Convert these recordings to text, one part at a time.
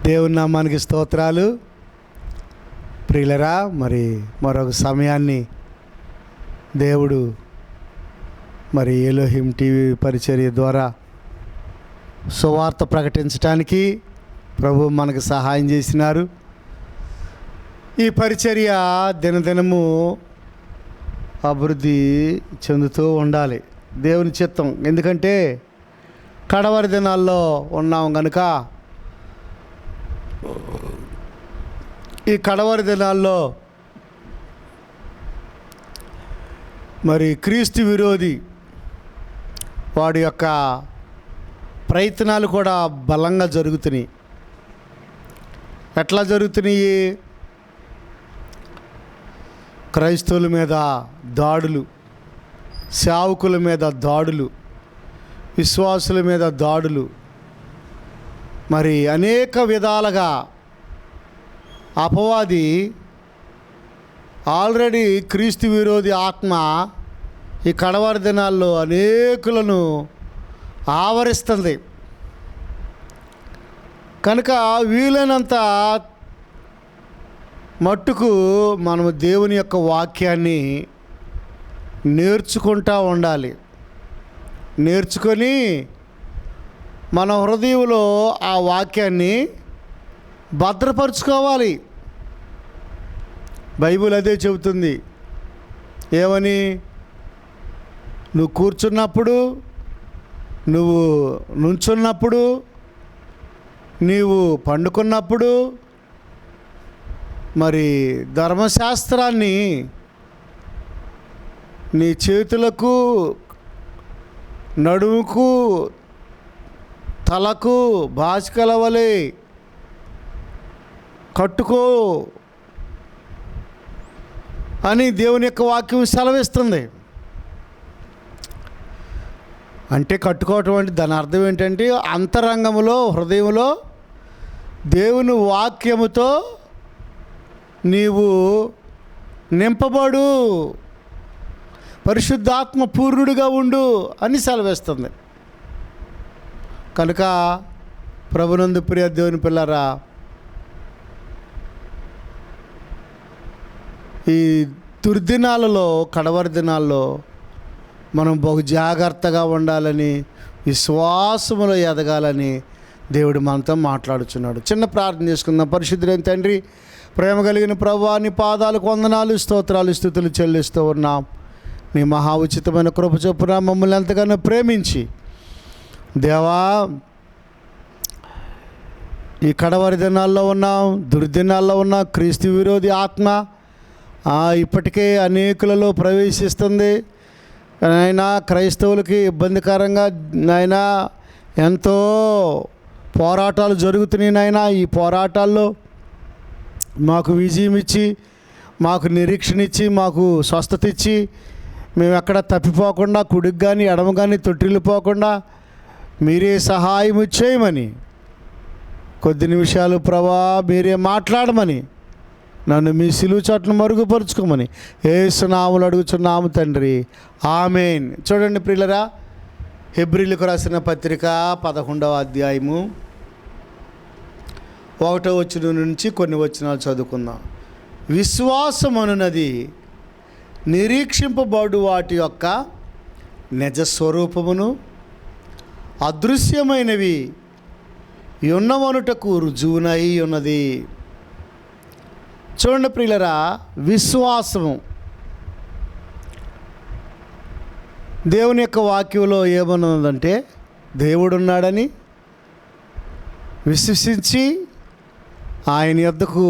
దేవుని నామానికి స్తోత్రాలు. ప్రియులరా, మరి మరొక సమయాన్ని దేవుడు మరి ఎలోహిం టీవీ పరిచర్య ద్వారా సువార్త ప్రకటించడానికి ప్రభు మనకు సహాయం చేసినారు. ఈ పరిచర్య దినదినము అభివృద్ధి చెందుతూ ఉండాలి, దేవుని చిత్తం. ఎందుకంటే కడవరి దినాల్లో ఉన్నాం కనుక ఈ కడవరి దినాల్లో మరి క్రీస్తు విరోధి వాడి యొక్క ప్రయత్నాలు కూడా బలంగా జరుగుతున్నాయి. ఎట్లా జరుగుతున్నాయి? క్రైస్తవుల మీద దాడులు, సేవకుల మీద దాడులు, విశ్వాసుల మీద దాడులు, మరి అనేక విధాలుగా అపవాది ఆల్రెడీ క్రీస్తు విరోధి ఆత్మ ఈ కడవరి దినాల్లో అనేకులను ఆవరిస్తుంది. కనుక వీలైనంత మట్టుకు మనము దేవుని యొక్క వాక్యాన్ని నేర్చుకుంటూ ఉండాలి. నేర్చుకొని మన హృదయంలో ఆ వాక్యాన్ని భద్రపరుచుకోవాలి. బైబిల్ అదే చెబుతుంది. ఏమని? నువ్వు కూర్చున్నప్పుడు, నువ్వు నుంచున్నప్పుడు, నీవు పండుకున్నప్పుడు, మరి ధర్మశాస్త్రాన్ని నీ చేతులకు, నడుముకు, తలకు బాచికల వలె కట్టుకో అని దేవుని యొక్క వాక్యం సెలవిస్తుంది. అంటే కట్టుకోవటం అంటే దాని అర్థం ఏంటంటే అంతరంగంలో, హృదయంలో దేవుని వాక్యముతో నీవు నింపబడు, పరిశుద్ధాత్మ పూర్ణుడిగా ఉండు అని సెలవిస్తుంది. కనుక ప్రభునందు ప్రియ దేవుని పిల్లరా, ఈ దుర్దినాలలో, కడవరి దినాల్లో మనం బహు జాగ్రత్తగా ఉండాలని, విశ్వాసములో ఎదగాలని దేవుడు మనతో మాట్లాడుచున్నాడు. చిన్న ప్రార్థన చేసుకుందాం. పరిశుద్ధుడైన తండ్రి, ప్రేమ కలిగిన ప్రభువా, నీ పాదాలకు వందనాలు, స్తోత్రాలు, స్తుతులు చెల్లిస్తూ ఉన్నాం. నీ మహా ఉచితమైన కృప చొప్పున మమ్మల్ని ఎంతగానో ప్రేమించి దేవా, ఈ కడవరి దినాల్లో ఉన్నాం, దుర్దినాల్లో ఉన్నాం. క్రీస్తు విరోధి ఆత్మ ఇప్పటికే అనేకులలో ప్రవేశిస్తుంది. నాయనా, క్రైస్తవులకి ఇబ్బందికరంగా నాయనా ఎంతో పోరాటాలు జరుగుతున్నాయి. నాయనా, ఈ పోరాటాల్లో మాకు విజయం ఇచ్చి, మాకు నిరీక్షణ ఇచ్చి, మాకు స్వస్థత ఇచ్చి, మేము ఎక్కడ తప్పిపోకుండా, కుడికి కానీ ఎడమ కానీ తొట్టిల్లిపోకుండా మీరే సహాయం చేయమని, కొద్ది నిమిషాలు ప్రభా మీరే మాట్లాడమని, నన్ను మీ సిలువ చాటును మరుగుపరుచుకోమని యేసు నామములో అడుగుచున్నాము తండ్రి, ఆమేన్. చూడండి ప్రియులరా, హెబ్రీయులకు రాసిన పత్రిక 11వ అధ్యాయము 1వ వచనం నుంచి కొన్ని వచనాలు చదువుకుందాం. విశ్వాసమనున్నది నిరీక్షింపబడు వాటి యొక్క నిజ స్వరూపమును, అదృశ్యమైనవి ఉన్నవనుటకు రుజువునై ఉన్నది. చూడండి ప్రియులరా, విశ్వాసము దేవుని యొక్క వాక్యంలో ఏమన్నదంటే, దేవుడున్నాడని విశ్వసించి ఆయన యొద్దకు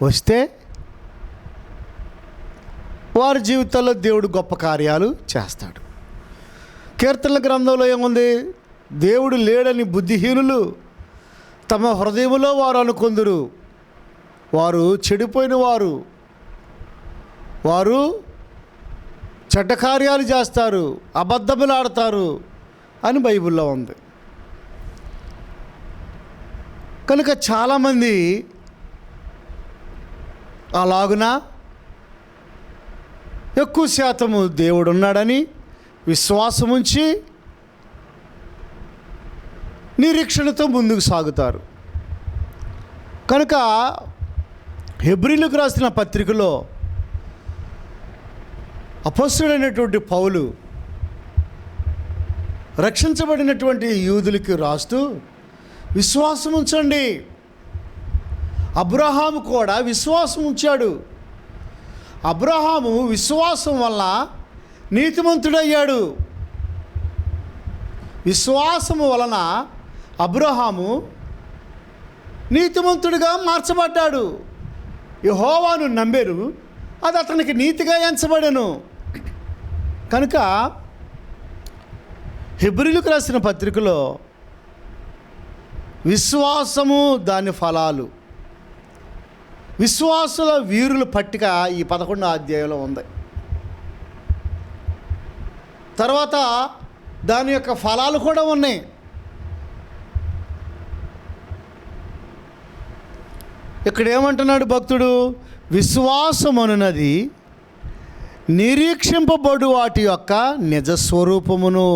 వస్తే వారి జీవితాల్లో దేవుడు గొప్ప కార్యాలు చేస్తాడు. కీర్తనల గ్రంథంలో ఏముంది? దేవుడు లేడని బుద్ధిహీనులు తమ హృదయంలో వారు అనుకొందురు, వారు చెడిపోయిన వారు చెడ్డ కార్యాలు చేస్తారు, అబద్ధములు ఆడతారు అని బైబిల్లో ఉంది. కనుక చాలామంది అలాగున ఎక్కువ శాతము దేవుడు ఉన్నాడని విశ్వాసం ఉంచి నిరీక్షణతో ముందుకు సాగుతారు. కనుక హెబ్రీయులకు రాసిన పత్రికలో అపొస్తలుడైనటువంటి పౌలు రక్షించబడినటువంటి యూదులకి రాస్తూ విశ్వాసం ఉంచండి. అబ్రహాము కూడా విశ్వాసం ఉంచాడు. అబ్రహాము విశ్వాసం వల్ల నీతిమంతుడయ్యాడు. విశ్వాసము వలన అబ్రహాము నీతిమంతుడిగా మార్చబడ్డాడు. యెహోవాను నమ్మెను, అది అతనికి నీతిగా ఎంచబడెను. కనుక హెబ్రీయులకు రాసిన పత్రికలో విశ్వాసము దాని ఫలాలు, విశ్వాసుల వీరుల పట్టిక ఈ 11వ అధ్యాయంలో ఉంది. తర్వాత దాని యొక్క ఫలాలు కూడా ఉన్నాయి. ఇక్కడ ఏమంటున్నాడు భక్తుడు? విశ్వాసమనున్నది నిరీక్షింపబడు వాటి యొక్క నిజస్వరూపమును.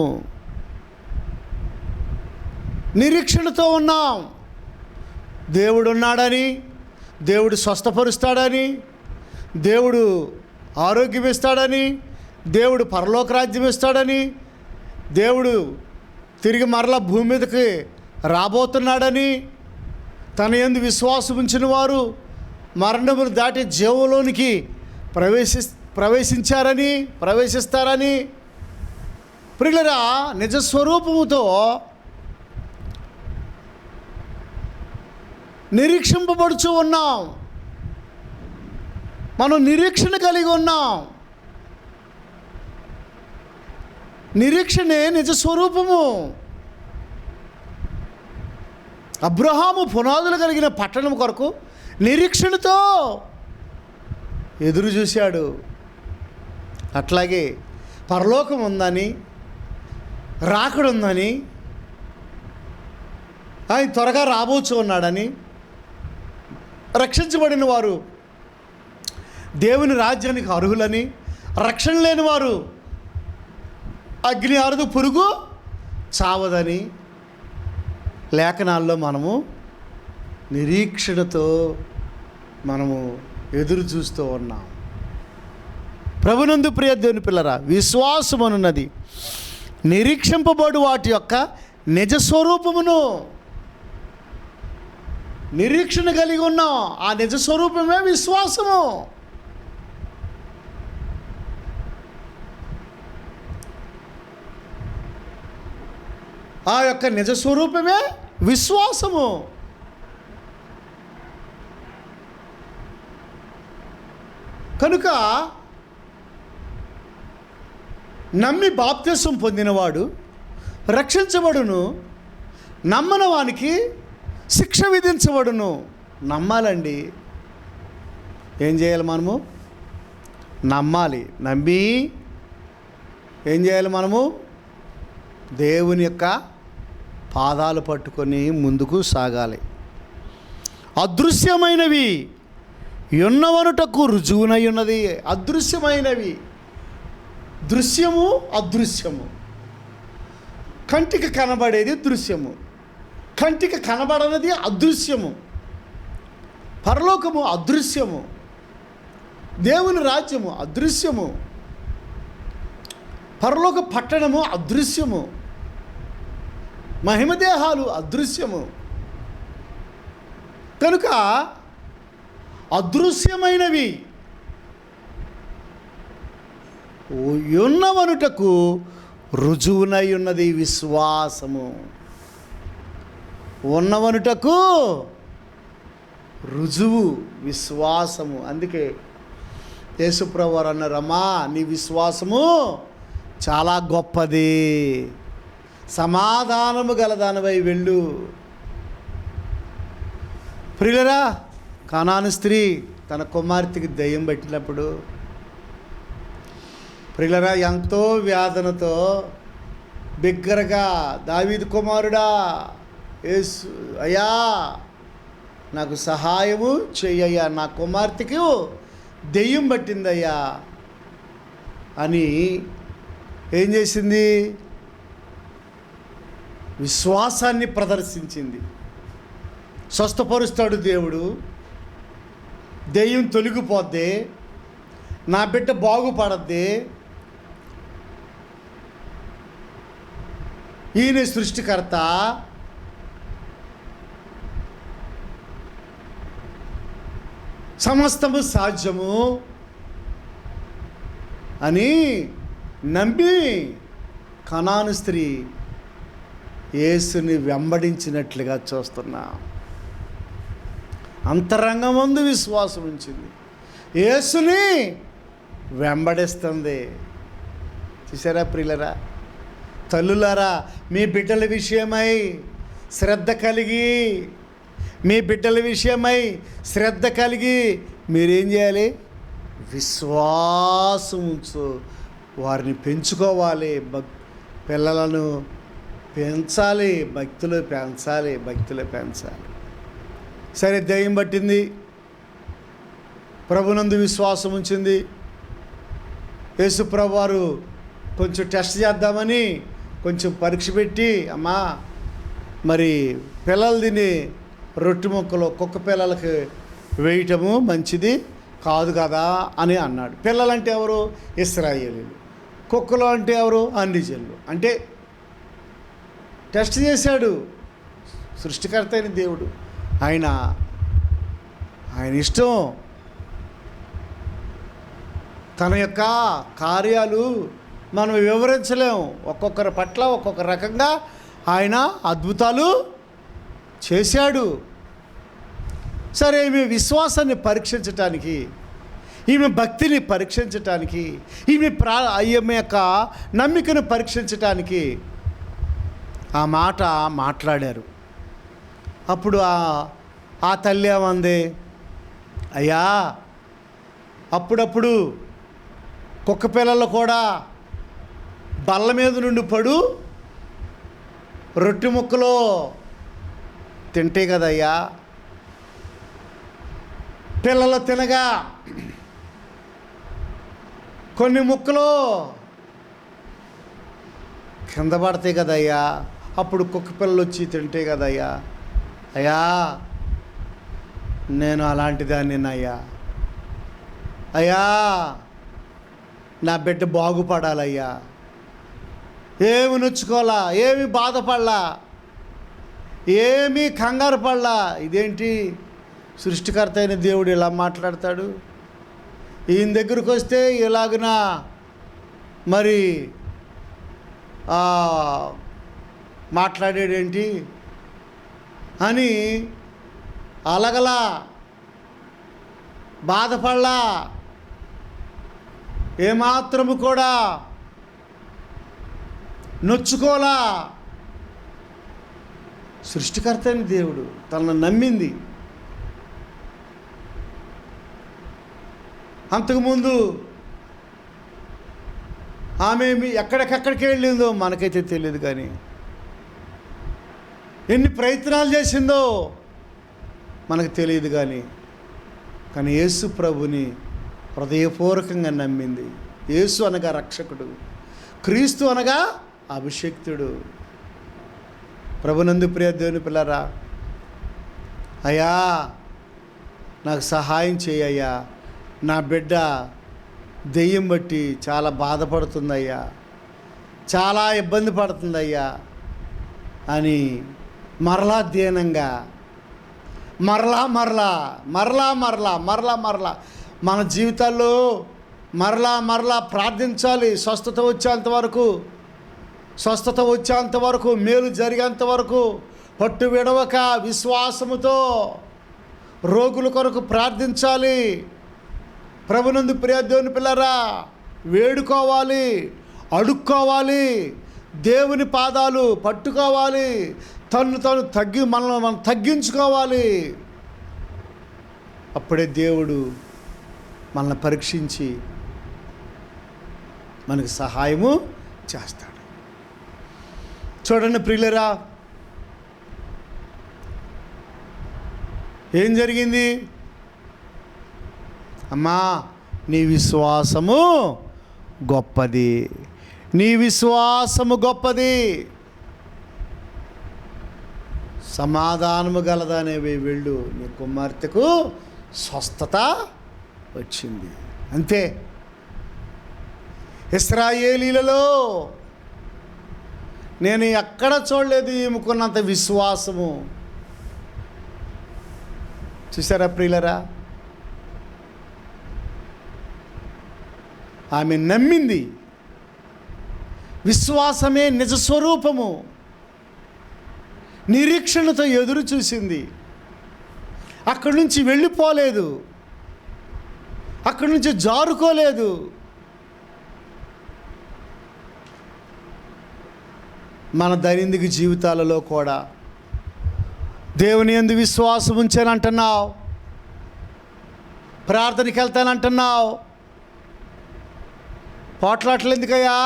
నిరీక్షణతో ఉన్నాం. దేవుడు ఉన్నాడని, దేవుడు స్వస్థపరుస్తాడని, దేవుడు ఆరోగ్యం ఇస్తాడని, దేవుడు పరలోక రాజ్యం ఇస్తాడని, దేవుడు తిరిగి మరలా భూమి మీదకి రాబోతున్నాడని, తన యందు విశ్వాసం ఉంచిన వారు మరణమును దాటి జీవంలోనికి ప్రవేశిస్తారని ప్రియులరా, నిజస్వరూపముతో నిరీక్షింపబడుచు ఉన్నాం. మనం నిరీక్షణ కలిగి ఉన్నాం. నిరీక్షణే నిజస్వరూపము. అబ్రహాము పునాదులు కలిగిన పట్టణం కొరకు నిరీక్షణతో ఎదురు చూశాడు. అట్లాగే పరలోకం ఉందని, రాకడుందని, ఆయన త్వరగా రాబోచు ఉన్నాడని, రక్షించబడిన వారు దేవుని రాజ్యానికి అర్హులని, రక్షణ లేని వారు అగ్ని అరుదు పురుగు చావదని లేఖనాల్లో మనము నిరీక్షణతో మనము ఎదురు చూస్తూ ఉన్నాం. ప్రభునందు ప్రియ దేవుని పిల్లరా, విశ్వాసమనున్నది నిరీక్షింపబడు వాటి యొక్క నిజస్వరూపమును. నిరీక్షణ కలిగి ఉన్నాం. ఆ నిజస్వరూపమే విశ్వాసము. ఆ యొక్క నిజస్వరూపమే విశ్వాసము. కనుక నమ్మి బాప్తిసం పొందినవాడు రక్షించబడును, నమ్మని వానికి శిక్ష విధించబడును. నమ్మాలండి. ఏం చేయాలి? మనము నమ్మాలి. నమ్మి ఏం చేయాలి? మనము దేవుని యొక్క పాదాలు పట్టుకొని ముందుకు సాగాలి. అదృశ్యమైనవి ఉన్నవనుటకు రుజువునై ఉన్నది. అదృశ్యమైనవి, దృశ్యము అదృశ్యము. కంటికి కనబడేది దృశ్యము, కంటికి కనబడనది అదృశ్యము. పరలోకము అదృశ్యము, దేవుని రాజ్యము అదృశ్యము, పరలోక పట్టణము అదృశ్యము, మహిమదేహాలు అదృశ్యము. కనుక అదృశ్యమైనవి ఉన్నవనుటకు రుజువునై ఉన్నది విశ్వాసము. ఉన్నవనుటకు రుజువు విశ్వాసము. అందుకే యేసుప్రభు వారు అన్నారమ్మా, నీ విశ్వాసము చాలా గొప్పది, సమాధానము గలదానివై వెళ్ళు. ప్రియులరా, కానాను స్త్రీ తన కుమార్తెకి దయ్యం పట్టినప్పుడు ప్రియులరా ఎంతో వేదనతో బిగ్గరగా, దావీదు కుమారుడా యేసు, అయ్యా నాకు సహాయము చెయ్యయ్యా, నా కుమార్తెకు దెయ్యం పట్టిందయ్యా అని ఏం చేసింది? విశ్వాసాన్ని ప్రదర్శించింది. స్వస్థపరుస్తాడు దేవుడు, దెయ్యం తొలగిపోద్ది, నా బిడ్డ బాగుపడద్ది, ఈయన సృష్టికర్త, సమస్తము సాధ్యము అని నమ్మి కనాను స్త్రీ యేసుని వెంబడించినట్లుగా చూస్తున్నా. అంతరంగమందు విశ్వాసం ఉంచింది, యేసుని వెంబడిస్తుంది. చూసారా ప్రియులరా, తల్లులారా, మీ బిడ్డల విషయమై శ్రద్ధ కలిగి, మీ బిడ్డల విషయమై శ్రద్ధ కలిగి మీరేం చేయాలి? విశ్వాసం ఉంచు, వారిని పెంచుకోవాలి, పిల్లలను పెంచాలి, భక్తులు పెంచాలి. సరే, దెయ్యం పట్టింది, ప్రభునందు విశ్వాసం ఉంచింది. యేసు ప్రభు వారు కొంచెం టెస్ట్ చేద్దామని కొంచెం పరీక్ష పెట్టి, అమ్మా మరి పిల్లలు తిని రొట్టె ముక్కలు కుక్క పిల్లలకి వేయటము మంచిది కాదు కదా అని అన్నాడు. పిల్లలంటే ఎవరు? ఇశ్రాయేలీలు. కుక్కలు అంటే ఎవరు? అన్యజనులు. అంటే టెస్ట్ చేశాడు సృష్టికర్త అయిన దేవుడు. ఆయన ఇష్టం, తన యొక్క కార్యాలు మనం వివరించలేము. ఒక్కొక్కరి పట్ల ఒక్కొక్క రకంగా ఆయన అద్భుతాలు చేశాడు. సరే, ఈమె విశ్వాసాన్ని పరీక్షించటానికి, ఈమె భక్తిని పరీక్షించటానికి, ఈమె యొక్క నమ్మికను పరీక్షించటానికి ఆ మాట మాట్లాడారు. అప్పుడు ఆ తల్లి ఏమంది? అయ్యా, అప్పుడప్పుడు కుక్క పిల్లలు కూడా బల్ల మీద నుండి పడు రొట్టె ముక్కలో తింటే కదయ్యా, పిల్లలు తినగా కొన్ని ముక్కలు కింద పడతాయి కదయ్యా, అప్పుడు కుక్క పిల్లలు వచ్చి తింటే కదయ్యా. అయ్యా, నేను అలాంటి దాన్నినయ్యా. అయ్యా, నా బిడ్డ బాగుపడాలయ్యా. ఏమి నొచ్చుకోవాలా, ఏమి బాధపడలా, ఏమీ కంగారు పడలా. ఇదేంటి సృష్టికర్త అయిన దేవుడు ఇలా మాట్లాడతాడు? ఈయన దగ్గరకు వస్తే ఇలాగున మరి మాట్లాడేడేంటి అని అలగలా, బాధపడలా, ఏమాత్రము కూడా నొచ్చుకోలా. సృష్టికర్త అయిన దేవుడు తనను నమ్మింది. అంతకుముందు ఆమె ఎక్కడికెక్కడికి వెళ్ళిందో మనకైతే తెలియదు, కానీ ఎన్ని ప్రయత్నాలు చేసిందో మనకు తెలియదు. కానీ యేసు ప్రభుని హృదయపూర్వకంగా నమ్మింది. యేసు అనగా రక్షకుడు, క్రీస్తు అనగా అభిషేక్తుడు. ప్రభునందు ప్రియ దేవుని పిల్లరా, అయ్యా నాకు సహాయం చేయయ్యా, నా బిడ్డ దెయ్యం బట్టి చాలా బాధపడుతుందయ్యా, చాలా ఇబ్బంది పడుతుందయ్యా అని మరలా దీనంగా మరలా మన జీవితాల్లో మరలా ప్రార్థించాలి. స్వస్థత వచ్చేంత వరకు, మేలు జరిగేంత వరకు పట్టు విడవక విశ్వాసముతో రోగుల కొరకు ప్రార్థించాలి. ప్రభునందు ప్రియ దేవుని పిల్లరా, వేడుకోవాలి, అడుక్కోవాలి, దేవుని పాదాలు పట్టుకోవాలి, మనల్ని మనం తగ్గించుకోవాలి. అప్పుడే దేవుడు మనల్ని పరీక్షించి మనకు సహాయము చేస్తాడు. చూడండి ప్రియులరా, ఏం జరిగింది? అమ్మా, నీ విశ్వాసము గొప్పది, సమాధానము గలదనేవి వెళ్ళు, నీ కుమార్తెకు స్వస్థత వచ్చింది. అంతే. ఇశ్రాయేలీలలో నేను ఎక్కడ చూడలేదు ఈమెకున్నంత విశ్వాసము. చూసారా ప్రియులరా? ఆమె నమ్మింది. విశ్వాసమే నిజ స్వరూపము. నిరీక్షణతో ఎదురు చూసింది. అక్కడి నుంచి వెళ్ళిపోలేదు, అక్కడి నుంచి జారుకోలేదు. మన దైనందిక జీవితాలలో కూడా దేవుని యందు విశ్వాసం ఉంచానంటున్నావు, ప్రార్థనకి వెళ్తానంటున్నావు, పోట్లాటలు ఎందుకయ్యా?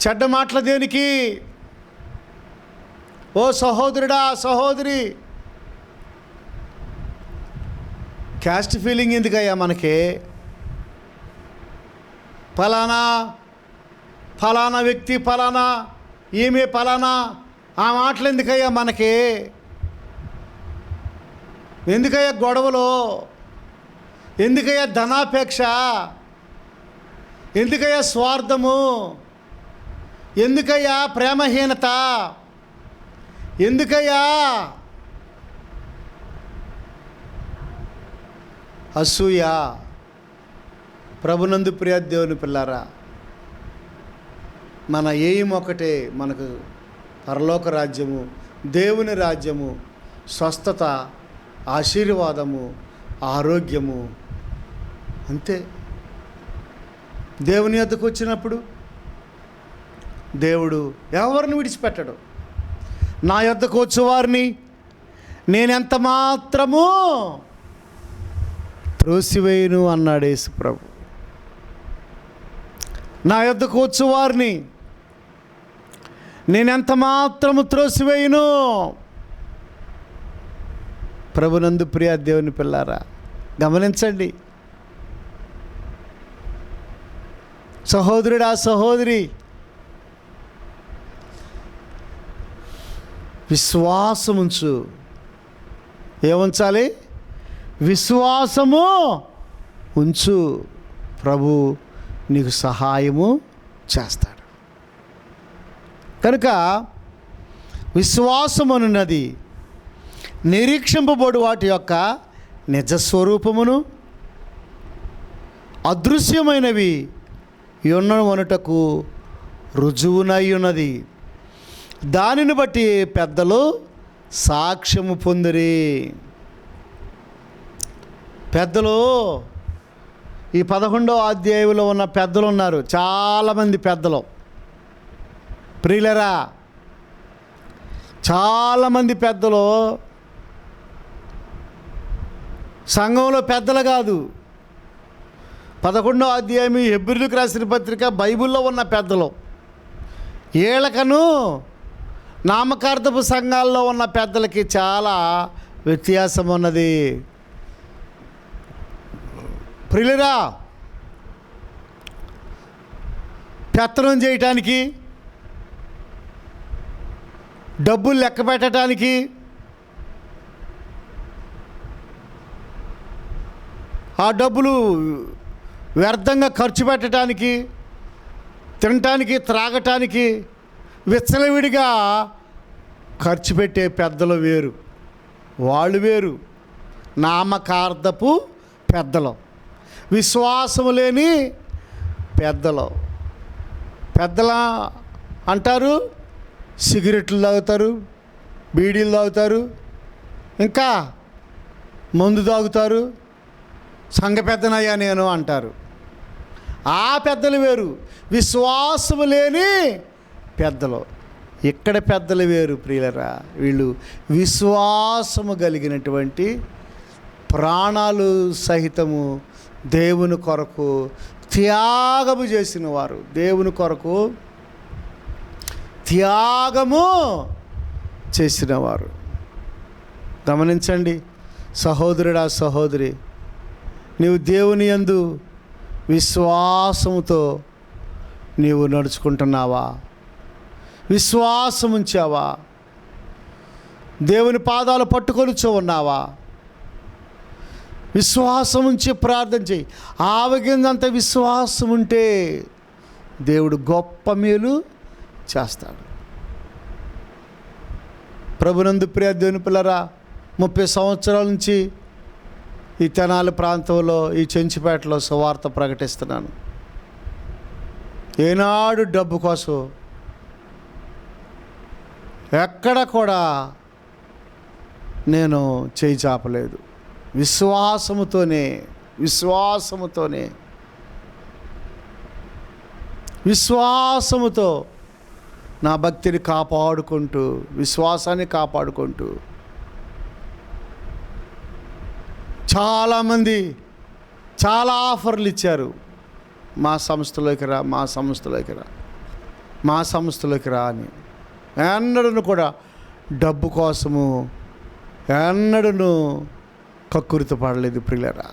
చెడ్డ మాటలు దేనికి? ఓ సహోదరుడా, సహోదరి, క్యాస్ట్ ఫీలింగ్ ఎందుకయ్యా మనకి? ఫలానా వ్యక్తి ఫలానా, ఈమె ఫలానా, ఆ మాటలు ఎందుకయ్యా మనకి? ఎందుకయ్యా గొడవలు? ఎందుకయ్యా ధనాపేక్ష? ఎందుకయ్యా స్వార్థము? ఎందుకయ్యా ప్రేమహీనత? ఎందుకయ్యా అసూయ? ప్రభునందు ప్రియ దేవుని పిల్లారా, మన ఎయిమ్ ఒకటే, మనకు పరలోక రాజ్యము, దేవుని రాజ్యము, స్వస్థత, ఆశీర్వాదము, ఆరోగ్యము. అంతే. దేవుని యొద్దకు వచ్చినప్పుడు దేవుడు ఎవరిని విడిచిపెట్టడు. నా యొద్దకు వచ్చేవారిని నేనెంత మాత్రము త్రోసివేయను అన్నాడు యేసు ప్రభు. నా యొద్దకు వచ్చేవారిని నేనెంత మాత్రము త్రోసివేయను. ప్రభునందు ప్రియ దేవుని పిల్లారా, గమనించండి. సహోదరుడా, సహోదరి, విశ్వాసముంచు. ఏముంచాలి? విశ్వాసము ఉంచు. ప్రభు నీకు సహాయము చేస్తాడు. కనుక విశ్వాసమనున్నది నిరీక్షింపబడు వాటి యొక్క నిజస్వరూపమును, అదృశ్యమైనవి యున్నవనుటకు రుజువునై ఉన్నది. దానిని బట్టి పెద్దలు సాక్ష్యము పొందిరి. పెద్దలు, ఈ 11వ అధ్యాయంలో ఉన్న పెద్దలు ఉన్నారు, చాలామంది పెద్దలు. ప్రియులరా, చాలామంది పెద్దలు సంఘంలో పెద్దలు కాదు. 11వ అధ్యాయం హెబ్రీయులకు రాసిన పత్రిక బైబిల్లో ఉన్న పెద్దలు. ఏళ్ళకను నామకార్థపు సంఘాల్లో ఉన్న పెద్దలకి చాలా వ్యత్యాసం ఉన్నది. ప్రియులరా, పెత్తనం చేయటానికి, డబ్బులు లెక్క పెట్టడానికి, ఆ డబ్బులు వ్యర్థంగా ఖర్చు పెట్టడానికి, తినటానికి, త్రాగటానికి విచ్చలవిడిగా ఖర్చు పెట్టే పెద్దలు వేరు, వాళ్ళు వేరు. నామకార్థపు పెద్దలు, విశ్వాసము లేని పెద్దలు. పెద్దల అంటారు సిగరెట్లు తాగుతారు, బీడీలు తాగుతారు, ఇంకా మందు తాగుతారు, సంఘ పెద్దనయ్యా నేను అంటారు. ఆ పెద్దలు వేరు, విశ్వాసము లేని పెద్దలు. ఇక్కడ పెద్దలు వేరు ప్రియులరా. వీళ్ళు విశ్వాసము కలిగినటువంటి, ప్రాణాలు సహితము దేవుని కొరకు త్యాగము చేసిన వారు, దేవుని కొరకు త్యాగము చేసినవారు. గమనించండి సహోదరుడా, సహోదరి, నీవు దేవుని యందు విశ్వాసముతో నీవు నడుచుకుంటున్నావా? విశ్వాసం ఉంచావా? దేవుని పాదాలు పట్టుకొనిచో ఉన్నావా? విశ్వాసం ఉంచి ప్రార్థన చేయి. ఆవగిందంత విశ్వాసం ఉంటే దేవుడు గొప్ప మేలు చేస్తాడు. ప్రభునందు ప్రియ దేవుని పిల్లరా, 30 సంవత్సరాల నుంచి ఈ తెనాలి ప్రాంతంలో, ఈ చెంచుపేటలో సువార్త ప్రకటిస్తున్నాను. ఏనాడు డబ్బు కోసం ఎక్కడ కూడా నేను చేయి చాపలేదు. విశ్వాసముతో నా భక్తిని కాపాడుకుంటూ, విశ్వాసాన్ని కాపాడుకుంటూ, చాలామంది చాలా ఆఫర్లు ఇచ్చారు. మా సంస్థలోకి రా అని. ఎన్నడూ కూడా డబ్బు కోసము ఎన్నడూ కక్కురిత పడలేదు ప్రియులరా.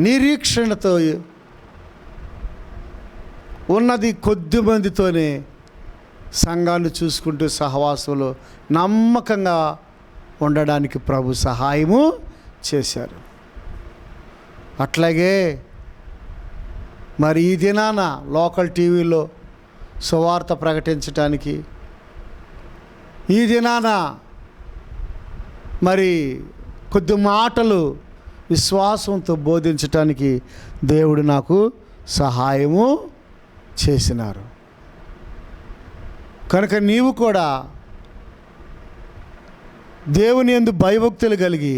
నిరీక్షణతో ఉన్నది కొద్ది మందితోనే సంఘాన్ని చూసుకుంటూ సహవాసంలో నమ్మకంగా ఉండడానికి ప్రభు సహాయము చేశారు. అట్లాగే మరి ఈ దినాన లోకల్ టీవీలో సువార్త ప్రకటించడానికి, ఈ దినాన మరి కొద్ది మాటలు విశ్వాసంతో బోధించటానికి దేవుడు నాకు సహాయము చేసినారు. కనుక నీవు కూడా దేవుని యందు భయభక్తులు కలిగి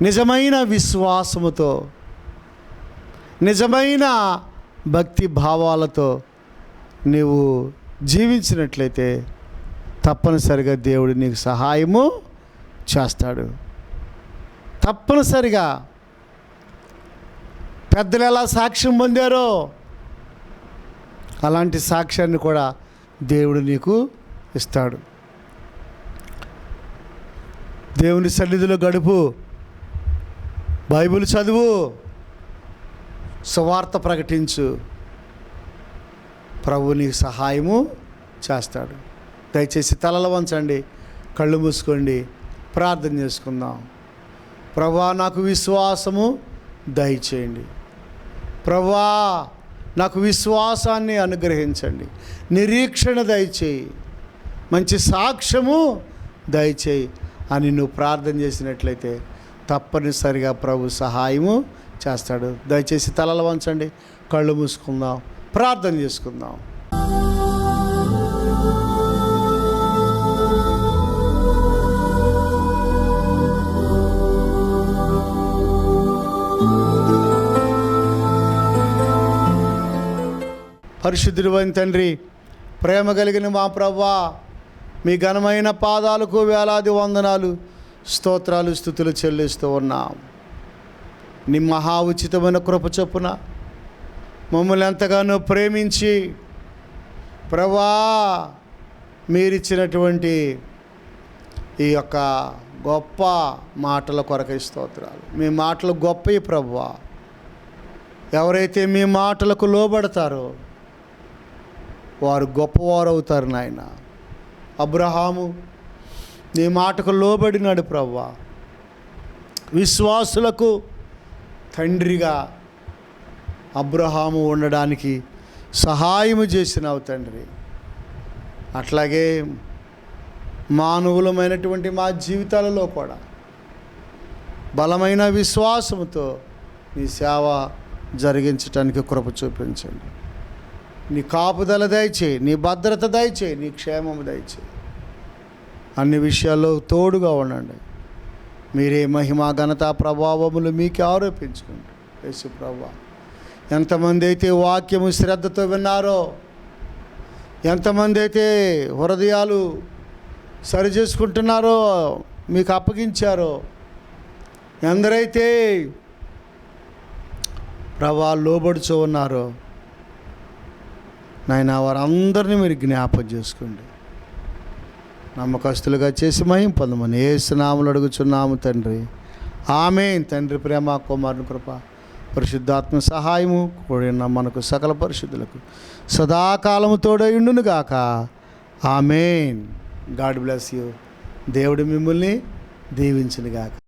నిజమైన విశ్వాసముతో, నిజమైన భక్తి భావాలతో నీవు జీవించినట్లయితే తప్పనిసరిగా దేవుడు నీకు సహాయము చేస్తాడు. తప్పనిసరిగా పెద్దలు ఎలా సాక్ష్యం పొందారో అలాంటి సాక్ష్యాన్ని కూడా దేవుడు నీకు ఇస్తాడు. దేవుని సన్నిధిలో గడుపు, బైబిల్ చదువు, సువార్త ప్రకటించు, ప్రభు నీకు సహాయము చేస్తాడు. దయచేసి తలలు వంచండి, కళ్ళు మూసుకోండి, ప్రార్థన చేసుకుందాం. ప్రభువా నాకు విశ్వాసము దయచేయండి. ప్రభువా నాకు విశ్వాసాన్ని అనుగ్రహించండి, నిరీక్షణ దయచేయి, మంచి సాక్ష్యము దయచేయి అని నువ్వు ప్రార్థన చేసినట్లయితే తప్పనిసరిగా ప్రభు సహాయము చేస్తాడు. దయచేసి తలలు వంచండి, కళ్ళు మూసుకుందాం, ప్రార్థన చేసుకుందాం. పరిశుద్ధుడైన తండ్రి, ప్రేమ కలిగిన మా ప్రభువా, మీ ఘనమైన పాదాలకు వేలాది వందనాలు, స్తోత్రాలు, స్తుతులు చెల్లిస్తూ ఉన్నాం. నీ మహా ఉచితమైన కృప చొప్పున మమ్మల్ని ఎంతగానో ప్రేమించి ప్రభువా మీరిచ్చినటువంటి ఈ యొక్క గొప్ప మాటల కొరకై స్తోత్రాలు. మీ మాటలు గొప్పవి ప్రభువా. ఎవరైతే మీ మాటలకు లోబడతారో వారు గొప్పవారు అవుతారు నాయన. అబ్రహాము నీ మాటకు లోబడినాడు ప్రభువా. విశ్వాసులకు తండ్రిగా అబ్రహాము ఉండడానికి సహాయము చేసినావు తండ్రి. అట్లాగే మానవులమైనటువంటి మా జీవితాలలో కూడా బలమైన విశ్వాసముతో నీ సేవ జరిగించటానికి కృప చూపించండి. నీ కాపుదల దయచేయి, నీ భద్రత దయచేయి, నీ క్షేమము దయచేయి. అన్ని విషయాల్లో తోడుగా ఉండండి. మీరే మహిమ ఘనత ప్రభావములు మీకే ఆరోపించుకోండి యేసు ప్రభువా. ఎంతమంది అయితే వాక్యము శ్రద్ధతో విన్నారో, ఎంతమంది అయితే హృదయాలు సరి చేసుకుంటున్నారో, మీకు అప్పగించారో, ఎందరైతే ప్రభా లోబడుచో ఉన్నారో నాయన, వారందరినీ మీరు జ్ఞాపకం చేసుకోండి. నమ్మకస్తులుగా చేసి మహిమ పొందమని యేసు నామములో అడుగుచున్నాము తండ్రి, ఆమేన్. తండ్రి ప్రేమ, కుమారుని కృప, పరిశుద్ధాత్మ సహాయము కూడిన మనకు సకల పరిశుద్ధులకు సదాకాలము తోడై ఉండును గాక. ఆమేన్. God bless you. దేవుడు మిమ్మల్ని దీవించునుగాక.